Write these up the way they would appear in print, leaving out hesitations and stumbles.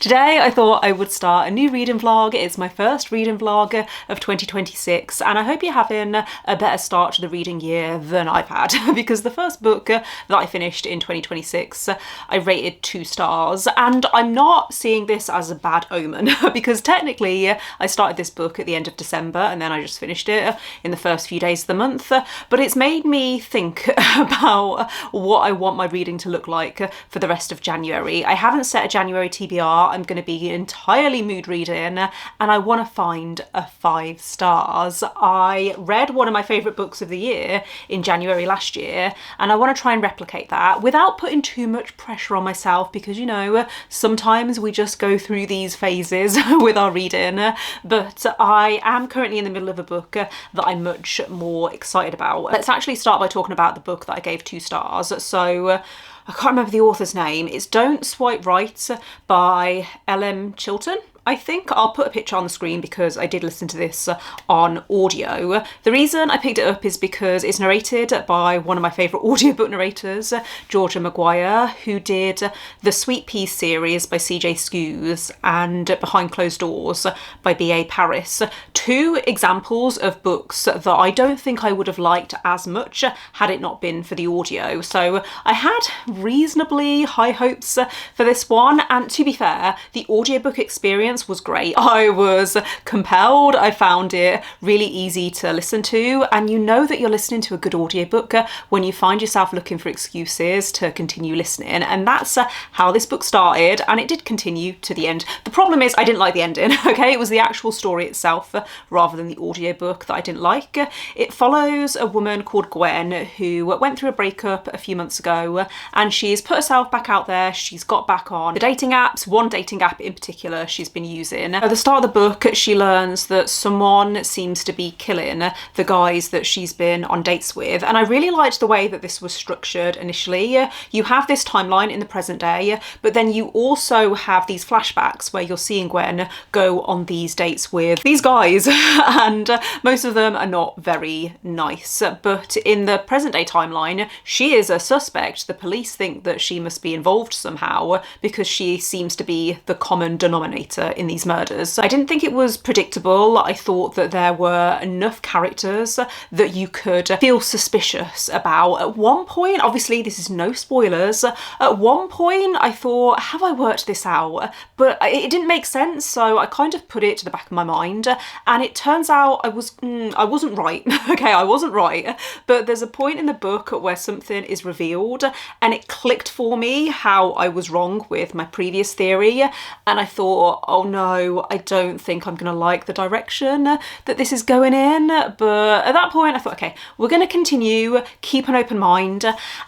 Today I thought I would start a new reading vlog. It's my first reading vlog of 2026 and I hope you're having a better start to the reading year than I've had because the first book that I finished in 2026 I rated 2 stars, and I'm not seeing this as a bad omen because technically I started this book at the end of December and then I just finished it in the first few days of the month, but it's made me think about what I want my reading to look like for the rest of January. I haven't set a January TBR. I'm going to be entirely mood reading and I want to find a 5 stars. I read one of my favourite books of the year in January last year and I want to try and replicate that without putting too much pressure on myself because, you know, sometimes we just go through these phases with our reading, but I am currently in the middle of a book that I'm much more excited about. Let's actually start by talking about the book that I gave 2 stars. So I can't remember the author's name. It's Don't Swipe Right by L.M. Chilton. I think I'll put a picture on the screen because I did listen to this on audio. The reason I picked it up is because it's narrated by one of my favourite audiobook narrators, Georgia Maguire, who did the Sweet Peas series by CJ Skews and Behind Closed Doors by B.A. Paris. 2 examples of books that I don't think I would have liked as much had it not been for the audio. So I had reasonably high hopes for this one, and to be fair, the audiobook experience was great. I was compelled. I found it really easy to listen to, and you know that you're listening to a good audiobook when you find yourself looking for excuses to continue listening, and that's how this book started, and it did continue to the end. The problem is I didn't like the ending, okay? It was the actual story itself rather than the audiobook that I didn't like. It follows a woman called Gwen who went through a breakup a few months ago and she's put herself back out there. She's got back on the dating apps, one dating app in particular she's been using. At the start of the book, she learns that someone seems to be killing the guys that she's been on dates with, and I really liked the way that this was structured initially. You have this timeline in the present day, but then you also have these flashbacks where you're seeing Gwen go on these dates with these guys and most of them are not very nice. But in the present day timeline, she is a suspect. The police think that she must be involved somehow because she seems to be the common denominator in these murders. I didn't think it was predictable. I thought that there were enough characters that you could feel suspicious about. At one point, obviously this is no spoilers, at one point I thought, have I worked this out? But it didn't make sense, so I kind of put it to the back of my mind, and it turns out I wasn't right. Okay, I wasn't right, but there's a point in the book where something is revealed and it clicked for me how I was wrong with my previous theory, and I thought, oh no, I don't think I'm gonna like the direction that this is going in. But at that point I thought, okay, we're gonna continue, keep an open mind,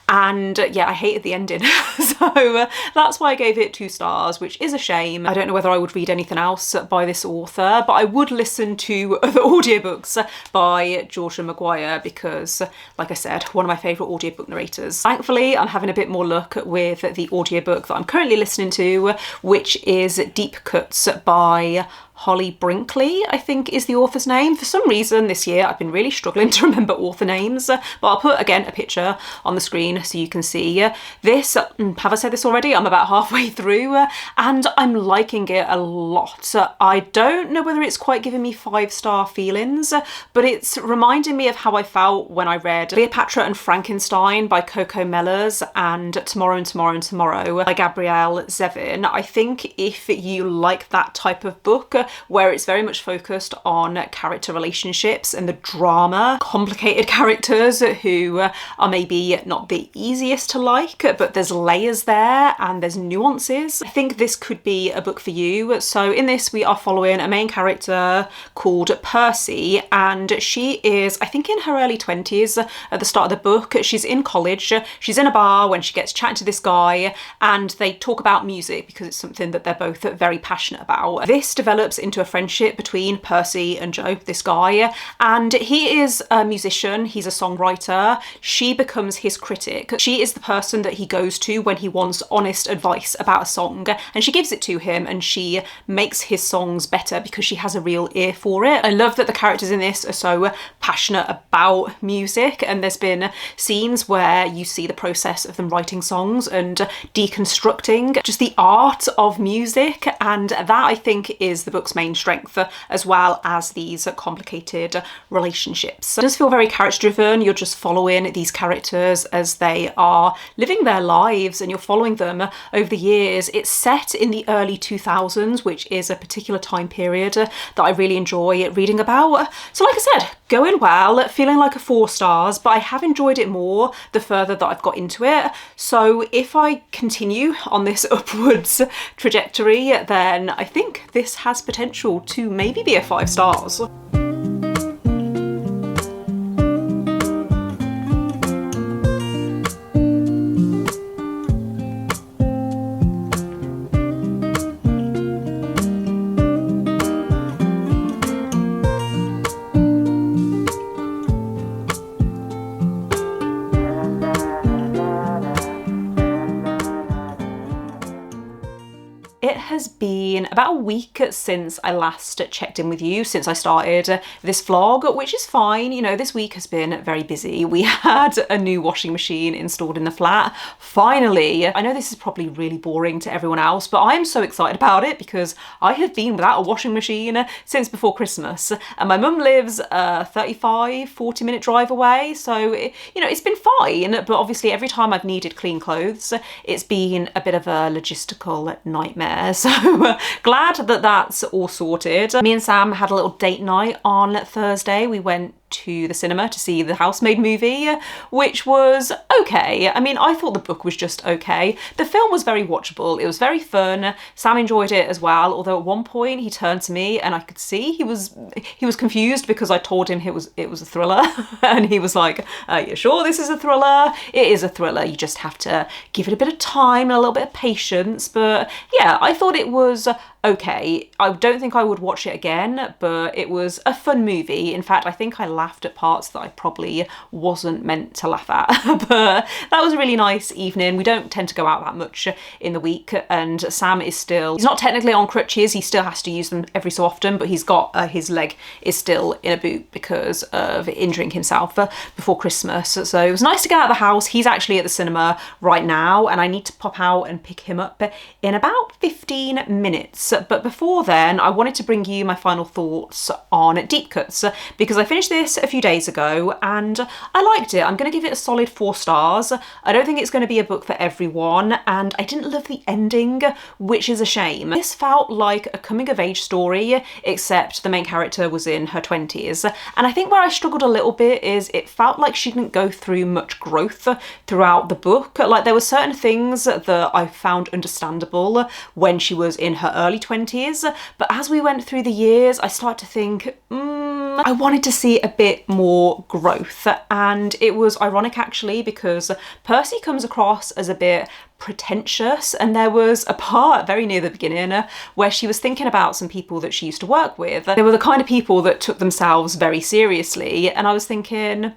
and yeah, I hated the ending. So that's why I gave it 2 stars, which is a shame. I don't know whether I would read anything else by this author, but I would listen to other audiobooks by Georgia Maguire because, like I said, one of my favourite audiobook narrators. Thankfully, I'm having a bit more luck with the audiobook that I'm currently listening to, which is Deep Cuts by Holly Brinkley, I think is the author's name. For some reason this year I've been really struggling to remember author names, but I'll put again a picture on the screen so you can see this. Have I said this already? I'm about halfway through and I'm liking it a lot. I don't know whether it's quite giving me 5-star feelings, but it's reminding me of how I felt when I read Cleopatra and Frankenstein by Coco Mellors and Tomorrow and Tomorrow and Tomorrow by Gabrielle Zevin. I think if you like that type of book where it's very much focused on character relationships and the drama, complicated characters who are maybe not the easiest to like, but there's layers there and there's nuances, I think this could be a book for you. So in this we are following a main character called Percy, and she is, I think, in her early 20s at the start of the book. She's in college, she's in a bar when she gets chatting to this guy and they talk about music because it's something that they're both very passionate about. This develops into a friendship between Percy and Joe, this guy, and he is a musician, he's a songwriter. She becomes his critic. She is the person that he goes to when he wants honest advice about a song, and she gives it to him, and she makes his songs better because she has a real ear for it. I love that the characters in this are so passionate about music, and there's been scenes where you see the process of them writing songs and deconstructing just the art of music, and that I think is the book's main strength, as well as these complicated relationships. It does feel very character driven. You're just following these characters as they are living their lives, and you're following them over the years. It's set in the early 2000s, which is a particular time period that I really enjoy reading about. So like I said, going well, feeling like a 4 stars, but I have enjoyed it more the further that I've got into it. So if I continue on this upwards trajectory, then I think this has potential to maybe be a 5 stars. It has been about a week since I last checked in with you, since I started this vlog, which is fine. You know, this week has been very busy. We had a new washing machine installed in the flat. Finally, I know this is probably really boring to everyone else, but I'm so excited about it because I have been without a washing machine since before Christmas. And my mum lives a 40 minute drive away. So, you know, it's been fine, but obviously every time I've needed clean clothes, it's been a bit of a logistical nightmare. So glad that that's all sorted. Me and Sam had a little date night on Thursday. We went to the cinema to see the Housemaid movie, which was okay. I mean, I thought the book was just okay. The film was very watchable. It was very fun. Sam enjoyed it as well, although at one point he turned to me and I could see he was confused because I told him it was a thriller and he was like, "Are you sure this is a thriller?" It is a thriller. You just have to give it a bit of time and a little bit of patience. But yeah, I thought it was okay. I don't think I would watch it again, but it was a fun movie. In fact, I think I laughed at parts that I probably wasn't meant to laugh at. But that was a really nice evening. We don't tend to go out that much in the week, and Sam is still, he's not technically on crutches, he still has to use them every so often, but he's got his leg is still in a boot because of injuring himself before Christmas. So it was nice to get out of the house. He's actually at the cinema right now and I need to pop out and pick him up in about 15 minutes. But before then, I wanted to bring you my final thoughts on Deep Cuts because I finished this a few days ago and I liked it. I'm going to give it a solid 4 stars. I don't think it's going to be a book for everyone, and I didn't love the ending, which is a shame. This felt like a coming of age story, except the main character was in her 20s. And I think where I struggled a little bit is it felt like she didn't go through much growth throughout the book. Like there were certain things that I found understandable when she was in her early 20s, but as we went through the years, I started to think, I wanted to see a bit more growth. And it was ironic actually because Percy comes across as a bit pretentious, and there was a part very near the beginning where she was thinking about some people that she used to work with. They were the kind of people that took themselves very seriously, and I was thinking,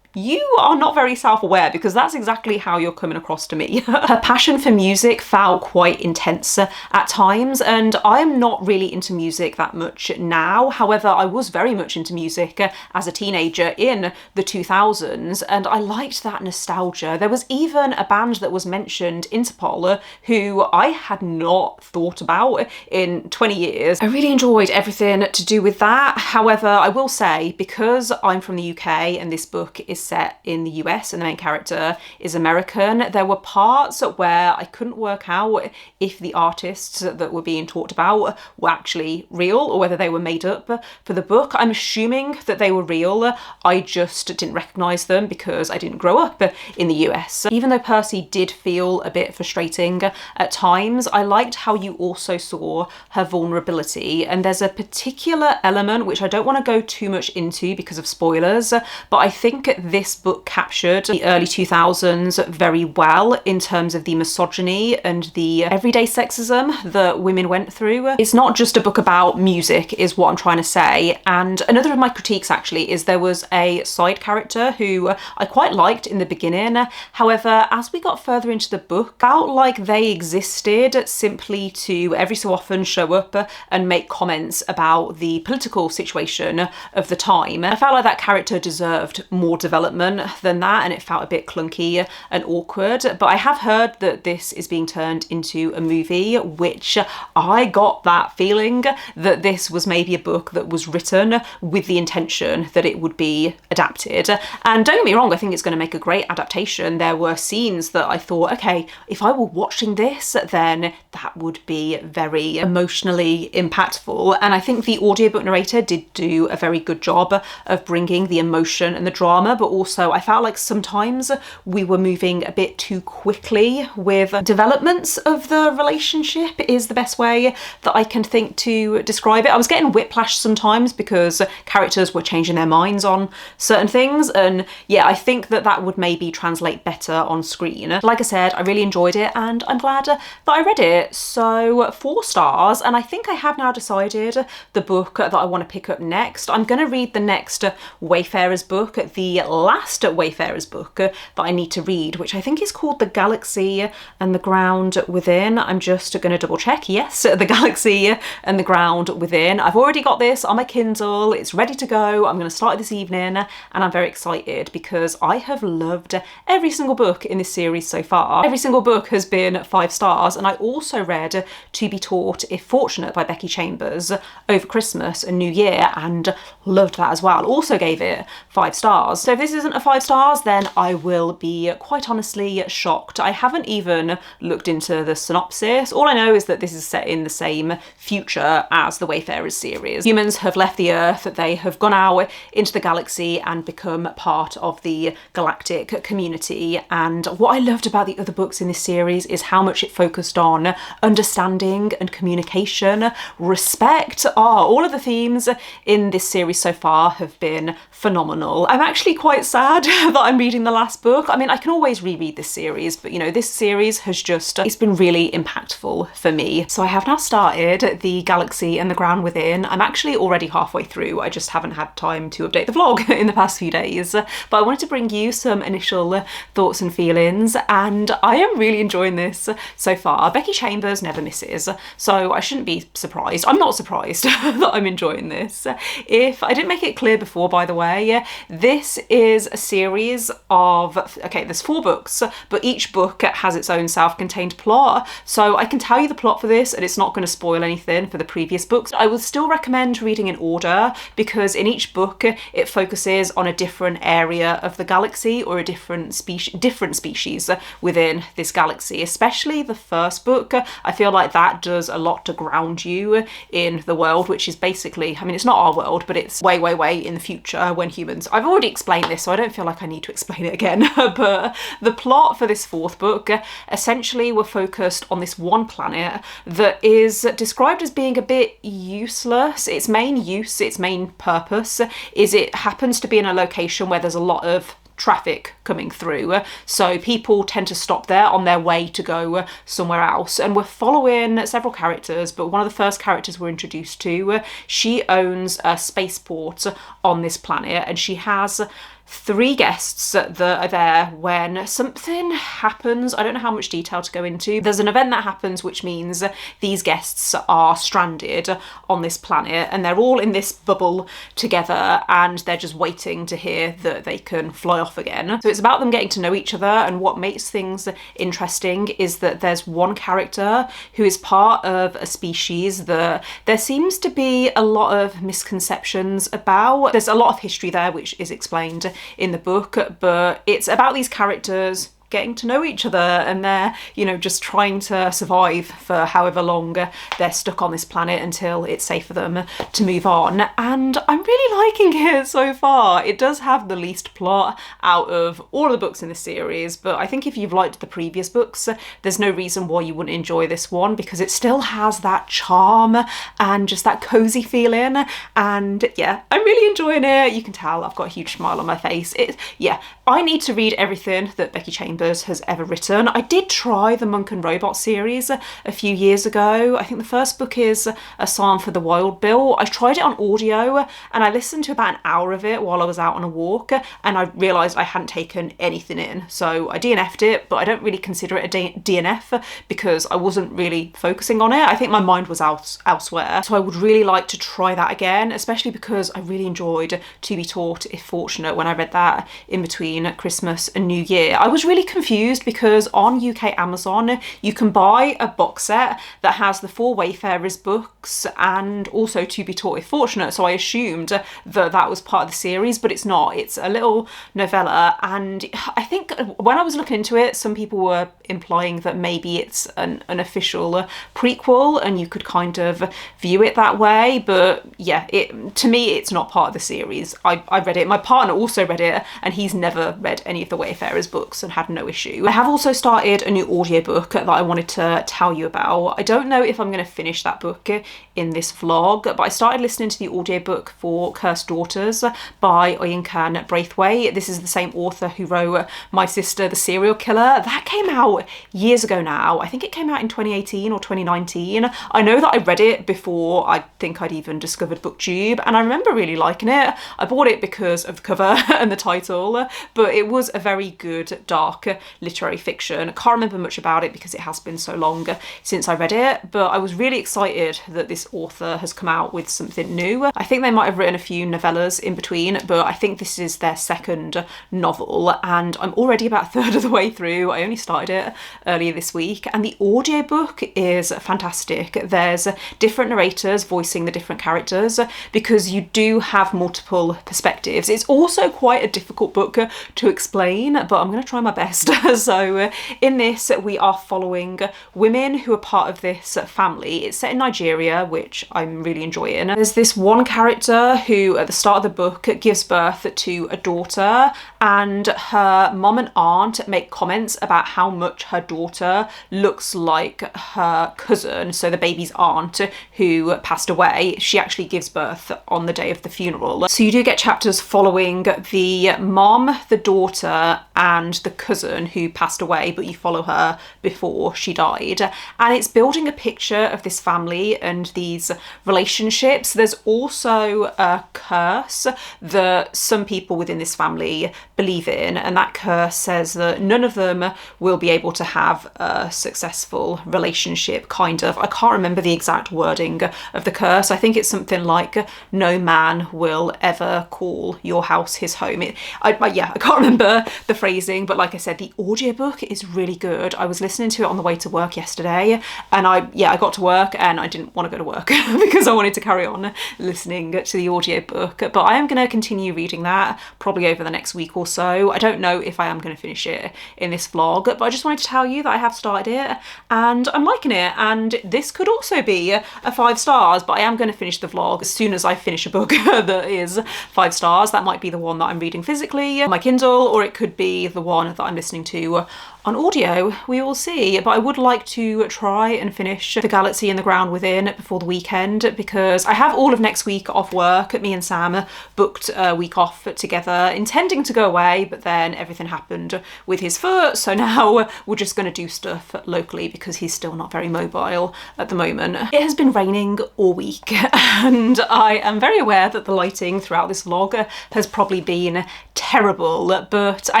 you are not very self-aware because that's exactly how you're coming across to me. Her passion for music felt quite intense at times, and I am not really into music that much now. However, I was very much into music as a teenager in the 2000s, and I liked that nostalgia. There was even a band that was mentioned, Interpol, who I had not thought about in 20 years. I really enjoyed everything to do with that. However, I will say, because I'm from the UK and this book is set in the US and the main character is American, there were parts where I couldn't work out if the artists that were being talked about were actually real or whether they were made up for the book. I'm assuming that they were real. I just didn't recognise them because I didn't grow up in the US. Even though Percy did feel a bit frustrating at times, I liked how you also saw her vulnerability, and there's a particular element which I don't want to go too much into because of spoilers, but I think this book captured the early 2000s very well in terms of the misogyny and the everyday sexism that women went through. It's not just a book about music, is what I'm trying to say. And another of my critiques actually is there was a side character who I quite liked in the beginning. However, as we got further into the book, felt like they existed simply to every so often show up and make comments about the political situation of the time. I felt like that character deserved more development than that, and it felt a bit clunky and awkward. But I have heard that this is being turned into a movie, which I got that feeling that this was maybe a book that was written with the intention that it would be adapted. And don't get me wrong, I think it's going to make a great adaptation. There were scenes that I thought, okay, if I were watching this, then that would be very emotionally impactful. And I think the audiobook narrator did do a very good job of bringing the emotion and the drama, but also I felt like sometimes we were moving a bit too quickly with developments of the relationship, is the best way that I can think to describe it. I was getting whiplash sometimes because characters were changing their minds on certain things, and yeah, I think that that would maybe translate better on screen. Like I said, I really enjoyed it and I'm glad that I read it. So 4 stars, and I think I have now decided the book that I want to pick up next. I'm going to read the next Wayfarer's book, the last Wayfarer's book that I need to read, which I think is called The Galaxy and the Ground Within. I'm just going to double check. Yes, The Galaxy and the Ground Within. I've already got this on my Kindle. It's ready to go. I'm going to start it this evening, and I'm very excited because I have loved every single book in this series so far. Every single book has been 5 stars, and I also read To Be Taught If Fortunate by Becky Chambers over Christmas and New Year and loved that as well. Also gave it 5 stars. So if this isn't a 5 stars, then I will be quite honestly shocked. I haven't even looked into the synopsis. All I know is that this is set in the same future as the Wayfarers series. Humans have left the Earth, they have gone out into the galaxy and become part of the galactic community. And what I loved about the other books in this series is how much it focused on understanding and communication, respect. All of the themes in this series so far have been phenomenal. I'm actually quite sad that I'm reading the last book. I mean, I can always reread this series, but you know, this series has just, it's been really impactful for me. So I have now started The Galaxy and the Ground Within. I'm actually already halfway through. I just haven't had time to update the vlog in the past few days, but I wanted to bring you some initial thoughts and feelings, and I am really enjoying this so far. Becky Chambers never misses, so I shouldn't be surprised. I'm not surprised that I'm enjoying this. If I didn't make it clear before, by the way, this is a series of, okay, there's 4 books, but each book has its own self-contained plot. So I can tell you the plot for this and it's not going to spoil anything for the previous books. I would still recommend reading in order because in each book it focuses on a different area of the galaxy or a different species within this galaxy. Especially the first book, I feel like that does a lot to ground you in the world, which is basically, I mean, it's not our world, but it's way, way, way in the future when humans, I've already explained this, so I don't feel like I need to explain it again, but the plot for this 4th book, essentially we're focused on this one planet that is described as being a bit useless. Its main use, its main purpose is it happens to be in a location where there's a lot of traffic coming through, so people tend to stop there on their way to go somewhere else. And we're following several characters, but one of the first characters we're introduced to, she owns a spaceport on this planet, and she has 3 guests that are there when something happens. I don't know how much detail to go into. There's an event that happens which means these guests are stranded on this planet and they're all in this bubble together and they're just waiting to hear that they can fly off again. So it's about them getting to know each other, and what makes things interesting is that there's one character who is part of a species that there seems to be a lot of misconceptions about. There's a lot of history there which is explained in the book, but it's about these characters getting to know each other, and they're, you know, just trying to survive for however long they're stuck on this planet until it's safe for them to move on. And I'm really liking it so far. It does have the least plot out of all of the books in the series, but I think if you've liked the previous books, there's no reason why you wouldn't enjoy this one, because it still has that charm and just that cozy feeling. And yeah, I'm really enjoying it. You can tell I've got a huge smile on my face. Yeah, I need to read everything that Becky Chambers has ever written. I did try the Monk and Robot series a few years ago. I think the first book is A Psalm for the Wild Bill. I tried it on audio and I listened to about an hour of it while I was out on a walk, and I realised I hadn't taken anything in. So I DNF'd it, but I don't really consider it a DNF because I wasn't really focusing on it. I think my mind was elsewhere. So I would really like to try that again, especially because I really enjoyed To Be Taught If Fortunate when I read that in between Christmas and New Year. I was really confused because on UK Amazon you can buy a box set that has the 4 Wayfarers books and also To Be Taught If Fortunate, so I assumed that that was part of the series, but it's not. It's a little novella, and I think when I was looking into it, some people were implying that maybe it's an official prequel and you could kind of view it that way, but yeah, to me it's not part of the series. I read it, my partner also read it, and he's never read any of the Wayfarers books and had no issue. I have also started a new audiobook that I wanted to tell you about. I don't know if I'm going to finish that book in this vlog, but I started listening to the audiobook for Cursed Daughters by Oyinkan Braithwaite. This is the same author who wrote My Sister the Serial Killer. That came out years ago now. I think it came out in 2018 or 2019. I know that I read it before I think I'd even discovered BookTube, and I remember really liking it. I bought it because of the cover and the title, but it was a very good dark literary fiction. I can't remember much about it because it has been so long since I read it, but I was really excited that this author has come out with something new. I think they might have written a few novellas in between, but I think this is their second novel, and I'm already about a third of the way through. I only started it earlier this week, and the audiobook is fantastic. There's different narrators voicing the different characters because you do have multiple perspectives. It's also quite a difficult book to explain, but I'm going to try my best. So in this we are following women who are part of this family. It's set in Nigeria, which I'm really enjoying. There's this one character who at the start of the book gives birth to a daughter, and her mom and aunt make comments about how much her daughter looks like her cousin, so the baby's aunt who passed away. She actually gives birth on the day of the funeral. So you do get chapters following the mom, the daughter and the cousin who passed away, but you follow her before she died. And it's building a picture of this family and these relationships. There's also a curse that some people within this family believe in, and that curse says that none of them will be able to have a successful relationship, kind of. I can't remember the exact wording of the curse. I think it's something like no man will ever call your house his home. I can't remember the phrasing, but like I said, the audiobook is really good. I was listening to it on the way to work yesterday, and I got to work and I didn't want to go to work because I wanted to carry on listening to the audiobook. But I am going to continue reading that probably over the next week or so. I don't know if I am going to finish it in this vlog, but I just wanted to tell you that I have started it and I'm liking it, and this could also be a 5 stars, but I am going to finish the vlog as soon as I finish a book that is 5 stars. That might be the one that I'm reading physically on my Kindle, or it could be the one that I'm listening to on audio. We will see, but I would like to try and finish The Galaxy and the Ground Within before the weekend because I have all of next week off work. Me and Sam booked a week off together, intending to go away, but then everything happened with his foot, so now we're just going to do stuff locally because he's still not very mobile at the moment. It has been raining all week and I am very aware that the lighting throughout this vlog has probably been terrible, but I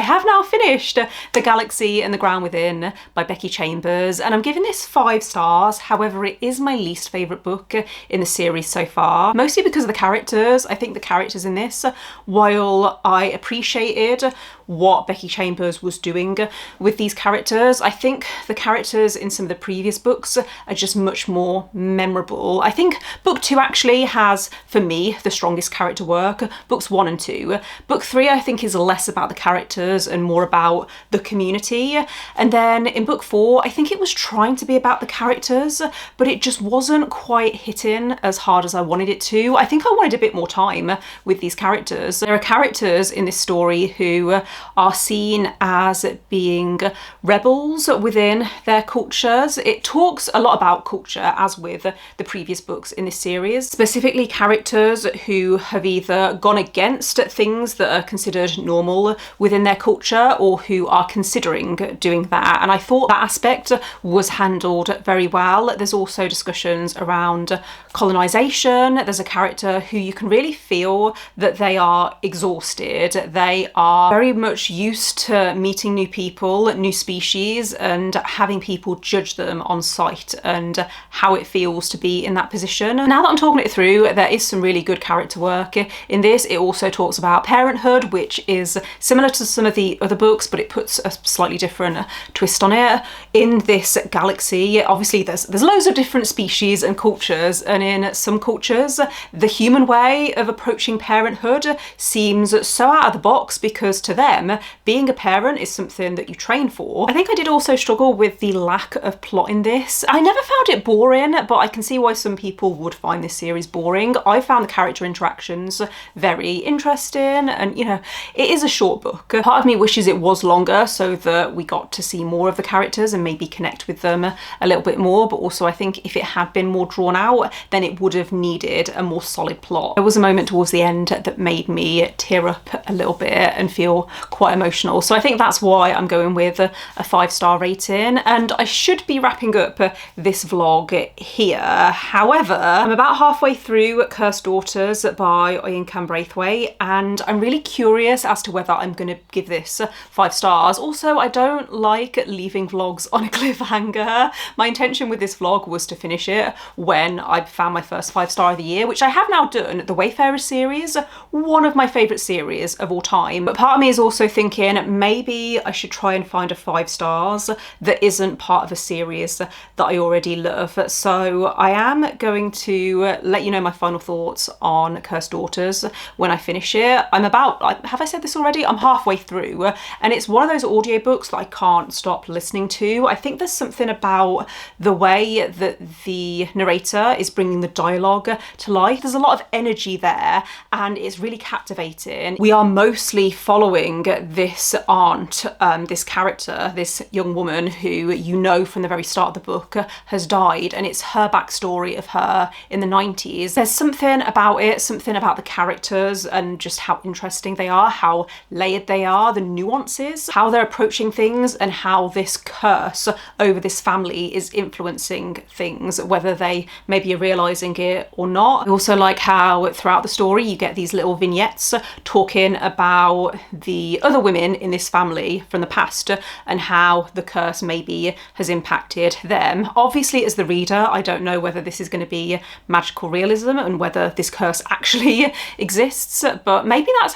have now finished The Galaxy and the Ground Within by Becky Chambers, and I'm giving this 5 stars. However, it is my least favourite book in the series so far, mostly because of the characters. I think the characters in this, while I appreciated what Becky Chambers was doing with these characters. I think the characters in some of the previous books are just much more memorable. I think book 2 actually has, for me, the strongest character work, books 1 and 2. Book 3 I think is less about the characters and more about the community. And then in book 4, I think it was trying to be about the characters, but it just wasn't quite hitting as hard as I wanted it to. I think I wanted a bit more time with these characters. There are characters in this story who are seen as being rebels within their cultures. It talks a lot about culture, as with the previous books in this series, specifically characters who have either gone against things that are considered normal within their culture or who are considering doing that. And I thought that aspect was handled very well. There's also discussions around colonization. There's a character who you can really feel that they are exhausted. They are very much used to meeting new people, new species, and having people judge them on sight and how it feels to be in that position. Now that I'm talking it through, there is some really good character work in this. It also talks about parenthood, which is similar to some of the other books, but it puts a slightly different twist on it. In this galaxy, obviously there's loads of different species and cultures, and in some cultures the human way of approaching parenthood seems so out of the box because to them being a parent is something that you train for. I think I did also struggle with the lack of plot in this. I never found it boring, but I can see why some people would find this series boring. I found the character interactions very interesting, and you know, it is a short book. Part of me wishes it was longer so that we got to see more of the characters and maybe connect with them a little bit more, but also I think if it had been more drawn out, then it would have needed a more solid plot. There was a moment towards the end that made me tear up a little bit and feel quite emotional, so I think that's why I'm going with a 5-star rating. And I should be wrapping up this vlog here. However, I'm about halfway through Cursed Daughters by Oyinkan Braithwaite, and I'm really curious as to whether I'm going to give this 5 stars. Also, I don't like leaving vlogs on a cliffhanger. My intention with this vlog was to finish it when I found my first 5-star of the year, which I have now done. The Wayfarer series, one of my favourite series of all time. But part of me is also thinking maybe I should try and find a 5 stars that isn't part of a series that I already love. So I am going to let you know my final thoughts on Cursed Daughters when I finish it. I'm about, have I said this already? I'm halfway through, and it's one of those audiobooks that I can't stop listening to. I think there's something about the way that the narrator is bringing the dialogue to life. There's a lot of energy there and it's really captivating. We are mostly following this aunt, this character, this young woman who you know from the very start of the book has died, and it's her backstory of her in the 90s. There's something about it, something about the characters and just how interesting they are, how layered they are, the nuances, how they're approaching things, and how this curse over this family is influencing things, whether they maybe are realising it or not. I also like how throughout the story you get these little vignettes talking about the other women in this family from the past and how the curse maybe has impacted them. Obviously, as the reader, I don't know whether this is going to be magical realism and whether this curse actually exists, but maybe that's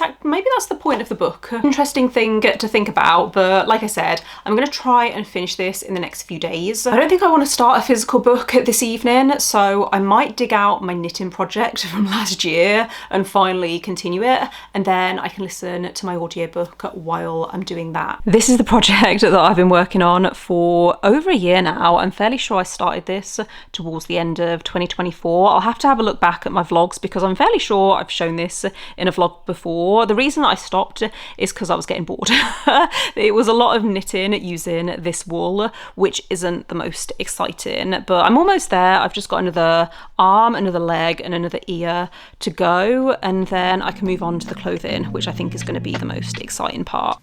the point of the book. Interesting thing to think about, but like I said, I'm going to try and finish this in the next few days. I don't think I want to start a physical book this evening, so I might dig out my knitting project from last year and finally continue it, and then I can listen to my audiobook while I'm doing that. This is the project that I've been working on for over a year now. I'm fairly sure I started this towards the end of 2024. I'll have to have a look back at my vlogs because I'm fairly sure I've shown this in a vlog before. The reason that I stopped is because I was getting bored. It was a lot of knitting using this wool, which isn't the most exciting, but I'm almost there. I've just got another arm, another leg and another ear to go, and then I can move on to the clothing, which I think is going to be the most exciting part.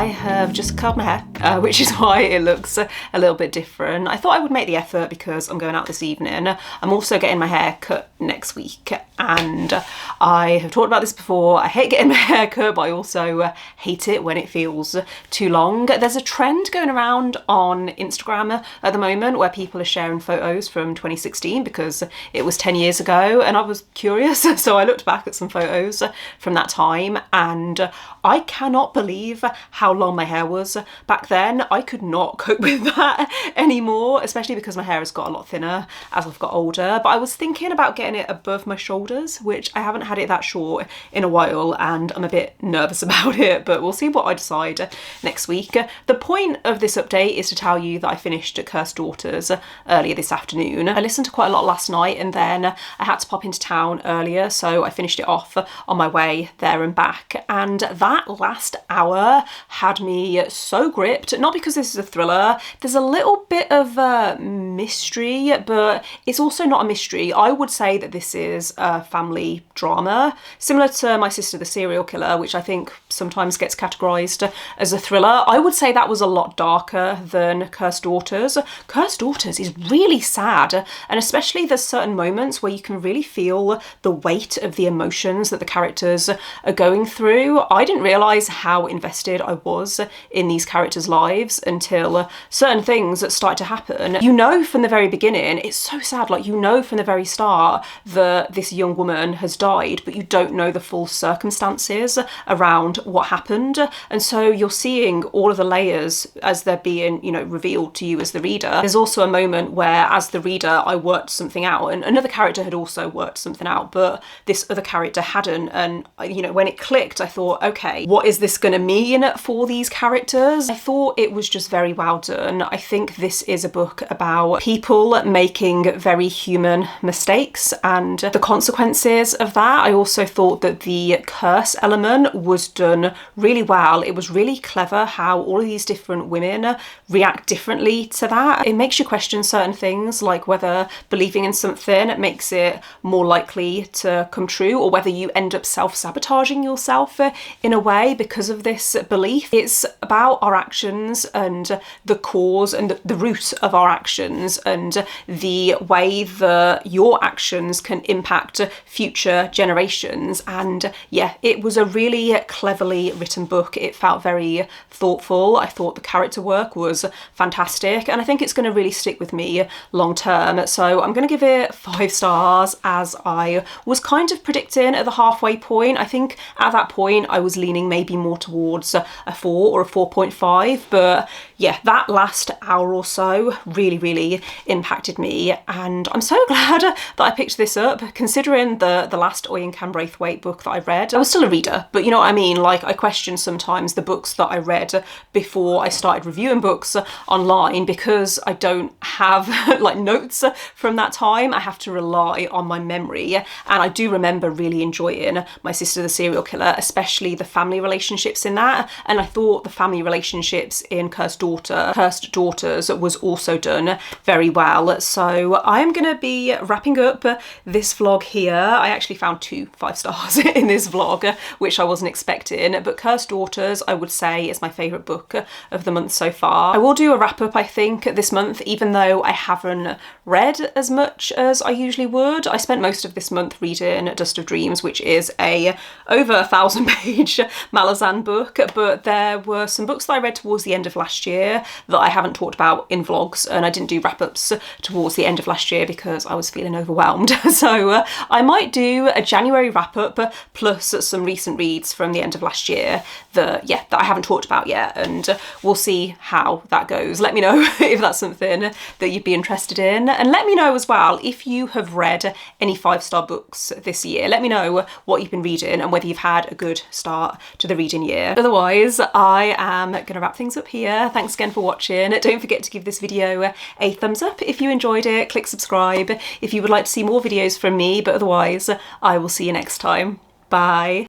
I have just curled my hair, which is why it looks a little bit different. I thought I would make the effort because I'm going out this evening. I'm also getting my hair cut next week, and I have talked about this before. I hate getting my hair cut, but I also hate it when it feels too long. There's a trend going around on Instagram at the moment where people are sharing photos from 2016 because it was 10 years ago, and I was curious, so I looked back at some photos from that time, and I cannot believe how long my hair was back then. I could not cope with that anymore, especially because my hair has got a lot thinner as I've got older. But I was thinking about getting it above my shoulders, which I haven't had it that short in a while, and I'm a bit nervous about it, but we'll see what I decide next week. The point of this update is to tell you that I finished Cursed Daughters earlier this afternoon. I listened to quite a lot last night, and then I had to pop into town earlier, so I finished it off on my way there and back, and that last hour had me so gripped. Not because this is a thriller, there's a little bit of mystery, but it's also not a mystery. I would say that this is a family drama, similar to My Sister the Serial Killer, which I think sometimes gets categorised as a thriller. I would say that was a lot darker than Cursed Daughters. Cursed Daughters is really sad, and especially there's certain moments where you can really feel the weight of the emotions that the characters are going through. I didn't realise how invested I was in these characters' lives until certain things started to happen. You know from the very beginning, it's so sad, like you know from the very start that this young woman has died, but you don't know the full circumstances around what happened. And so you're seeing all of the layers as they're being, you know, revealed to you as the reader. There's also a moment where, as the reader, I worked something out, and another character had also worked something out, but this other character hadn't. And, you know, when it clicked, I thought, okay, what is this going to mean for these characters? I thought it was just very well done. I think this is a book about people making very human mistakes and the consequences of that. I also thought that the curse element was done really well. It was really clever how all of these different women react differently to that. It makes you question certain things, like whether believing in something makes it more likely to come true, or whether you end up self-sabotaging yourself in a way because of this belief. It's about our actions and the cause and the root of our actions, and the way that your actions can impact future generations. And yeah, it was a really cleverly written book. It felt very thoughtful. I thought the character work was fantastic, and I think it's going to really stick with me long term. So I'm going to give it 5 stars, as I was kind of predicting at the halfway point. I think at that point I was leaning maybe more towards a 4 or a 4.5, but yeah, that last hour or so really impacted me, and I'm so glad that I picked this up, considering the last Ian Braithwaite book that I read. I was still a reader, but you know what I mean, like I question sometimes the books that I read before I started reviewing books online, because I don't have like notes from that time. I have to rely on my memory, and I do remember really enjoying My Sister the Serial Killer, especially the family relationships in that, and I thought the family relationships in Cursed Daughters was also done very well. So I am going to be wrapping up this vlog here. I actually found 2 5 stars in this vlog, which I wasn't expecting, but Cursed Daughters I would say is my favourite book of the month so far. I will do a wrap up, I think, this month, even though I haven't read as much as I usually would. I spent most of this month reading Dust of Dreams, which is a over 1,000-page Malazan book, but there were some books that I read towards the end of last year that I haven't talked about in vlogs, and I didn't do wrap-ups towards the end of last year because I was feeling overwhelmed. So I might do a January wrap-up plus some recent reads from the end of last year that I haven't talked about yet, and we'll see how that goes. Let me know if that's something that you'd be interested in, and let me know as well if you have read any 5-star books this year. Let me know what you've been reading and whether you've had a good start to the reading year. Otherwise, I am going to wrap things up here. Thanks again for watching. Don't forget to give this video a thumbs up if you enjoyed it. Click subscribe if you would like to see more videos from me, but otherwise I will see you next time. Bye.